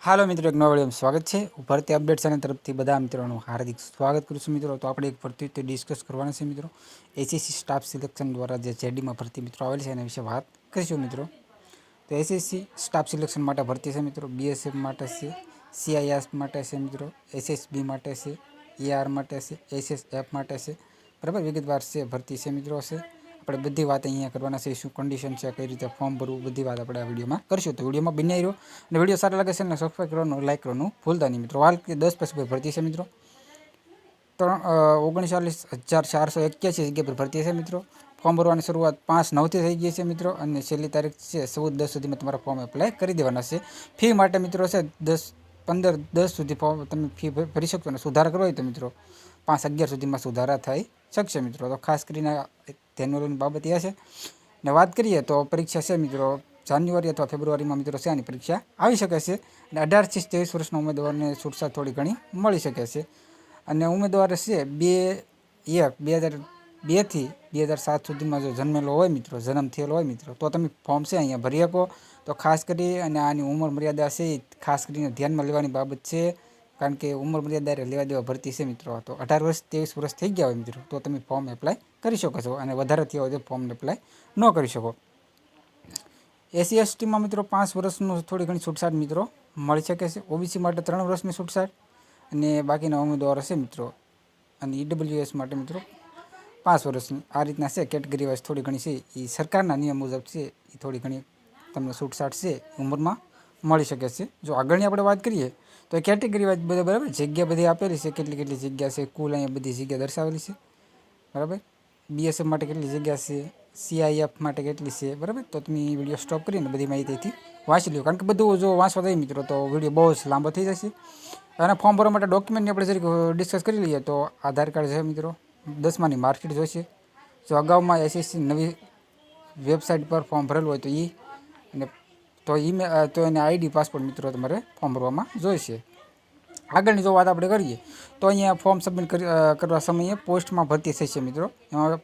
હાલો મિત્રો, એક નવા વિડીયોમાં સ્વાગત છે। ભરતી અપડેટ ચેનલ તરફથી બધા મિત્રોનું હાર્દિક સ્વાગત કરું છું। મિત્રો તો આપણે એક ભરતી તે ડિસ્કસ કરવાના છે। મિત્રો એસએસસી સ્ટાફ સિલેક્શન દ્વારા જે જેડીમાં ભરતી મિત્રો આવેલી છે એના વિશે વાત કરીશું। મિત્રો તો એસએસસી સ્ટાફ સિલેક્શન માટે ભરતી છે। મિત્રો બીએસએફ માટે છે, સીઆઈએસ માટે છે, મિત્રો એસએસબી માટે છે, એઆર માટે છે, એસએસએફ માટે છે। બરાબર, વિગતવાર છે ભરતી છે મિત્રો છે। આપણે બધી વાત અહીંયા કરવાના છે, શું કન્ડિશન છે, કઈ રીતે ફોર્મ ભરવું, બધી વાત આપણે આ વિડીયોમાં કરીશું। તો વિડીયોમાં બન્યા રહ્યો અને વિડીયો સારા લાગે છે ને સબસ્ક્રાઈબ કરવાનું, લાઈક કરવાનું ભૂલતા નહીં। મિત્રો હાલ 10 પછી ભરતી છે। મિત્રો 39,481 જગ્યા પર ભરતી છે। મિત્રો ફોર્મ ભરવાની શરૂઆત 5/9થી થઈ ગઈ છે। મિત્રો અને છેલ્લી તારીખ છે 14/10 સુધીમાં તમારા ફોર્મ એપ્લાય કરી દેવાના છે। ફી માટે મિત્રો છે 15/10 સુધી ફોર્મ તમે ફી ભરી શકશો અને સુધારા કરવો હોય તો મિત્રો 5/11 સુધીમાં સુધારા થઈ શકશે। મિત્રો તો ખાસ કરીને ધ્યાન બાબત એ છે ને વાત કરીએ તો પરીક્ષા છે મિત્રો જાન્યુઆરી અથવા ફેબ્રુઆરીમાં મિત્રો છે આની પરીક્ષા આવી શકે છે અને 18 થી 23 વર્ષના ઉમેદવારને છૂટછાટ થોડી ઘણી મળી શકે છે। અને ઉમેદવાર છે 2002 થી 2007 સુધીમાં જો જન્મેલો હોય મિત્રો, જન્મ થયેલો હોય મિત્રો, તો તમે ફોર્મ છે અહીંયા ભરી શકો। તો ખાસ કરી અને આની ઉંમર મર્યાદા છે ખાસ કરીને ધ્યાનમાં લેવાની બાબત છે, કારણ કે ઉંમર મર્યાદા લેવા દેવા ભરતી છે મિત્રો। તો 18 વર્ષ 23 વર્ષ થઈ ગયા હોય મિત્રો તો તમે ફોર્મ એપ્લાય કરી શકો છો અને વધારે થયા હોય તો ફોર્મ એપ્લાય ન કરી શકો। એસસી એસટીમાં મિત્રો 5 વર્ષનું થોડી ઘણી છૂટછાટ મિત્રો મળી શકે છે। ઓબીસી માટે 3 વર્ષની છૂટછાટ અને બાકીના ઉમેદવારો છે મિત્રો અને ઈડબ્લ્યુએસ માટે મિત્રો 5 વર્ષની આ રીતના છે। કેટેગરી વાઇઝ થોડી ઘણી છે એ સરકારના નિયમ મુજબ છે, એ થોડી ઘણી તમને છૂટછાટ છે ઉંમરમાં મળી શકે છે। જો આગળની આપણે વાત કરીએ તો એ કેટેગરી વાઇઝ બધા બરાબર જગ્યા બધી આપેલી છે, કેટલી કેટલી જગ્યા છે, કુલ અહીંયા બધી જગ્યા દર્શાવેલી છે। બરાબર, બીએસએફ માટે કેટલી જગ્યા છે, સીઆઈએફ માટે કેટલી છે, બરાબર। તો તમે વિડીયો સ્ટોપ કરીને બધી માહિતીથી વાંચી લો, કારણ કે બધું જો વાંચવા જાય મિત્રો તો વિડીયો બહુ જ લાંબો થઈ જશે। અને ફોર્મ ભરવા માટે ડોક્યુમેન્ટની આપણે જરીક ડિસ્કસ કરી લઈએ તો આધાર કાર્ડ છે મિત્રો, 10માની માર્કશીટ જોઈશે। જો અગાઉમાં એસએસસી નવી વેબસાઇટ પર ફોર્મ ભરેલું હોય તો એ અને તો એને આઈડી પાસપોર્ટ મિત્રો તમારે ફોર્મ ભરવામાં જોઈશે। આગળની જો વાત આપણે કરીએ તો અહીંયા ફોર્મ સબમિટ કરવા સમયે પોસ્ટમાં ભરતી થશે મિત્રો। એમાં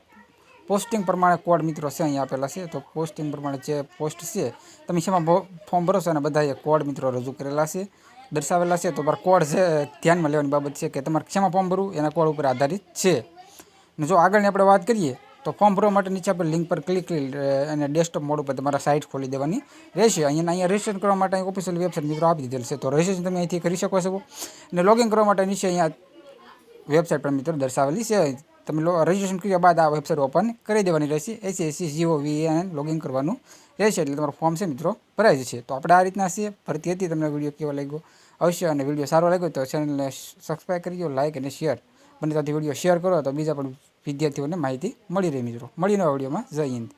પોસ્ટિંગ પ્રમાણે કોડ મિત્રો છે અહીંયા આપેલા છે। તો પોસ્ટિંગ પ્રમાણે જે પોસ્ટ છે તમે શેમાં ફોર્મ ભરો અને બધા કોડ મિત્રો રજૂ કરેલા છે, દર્શાવેલા છે। તો કોડ છે ધ્યાનમાં લેવાની બાબત છે કે તમારે શેમાં ફોર્મ ભરવું એના કોડ ઉપર આધારિત છે। અને જો આગળની આપણે વાત કરીએ તો ફોર્મ ભરવા માટે નીચે આપણે લિંક પર ક્લિક કરી અને ડેસ્કટોપ મોડ ઉપર તમારા સાઇટ ખોલી દેવાની રહેશે। અહીંયા રજિસ્ટર કરવા માટે ઓફિશિયલ વેબસાઇટ મિત્રો આપી દીધેલ છે, તો રજિસ્ટ્રેશન તમે અહીંથી કરી શકો છો। અને લોગિન કરવા માટે નીચે અહીંયા વેબસાઇટ પર મિત્રો દર્શાવેલી છે, તમે રજિસ્ટ્રેશન કર્યા બાદ આ વેબસાઇટ ઓપન કરી દેવાની રહેશે। SSC.gov.in લોગિન કરવાનું રહેશે એટલે તમારું ફોર્મ છે મિત્રો ભરાઈ જશે। તો આપણે આ રીતના છે ભરતી હતી। તમને વિડીયો કેવો લાગ્યો અવશ્ય, અને વિડીયો સારો લાગ્યો તો ચેનલને સબસ્ક્રાઈબ કરી દો, લાઇક અને શેર બંને ત્યાંથી વિડીયો શેર કરો તો બીજા પણ વિદ્યાર્થીઓને માહિતી મળી રહે મિત્રો। મળી નવા વિડીયોમાં, જય હિન્દ।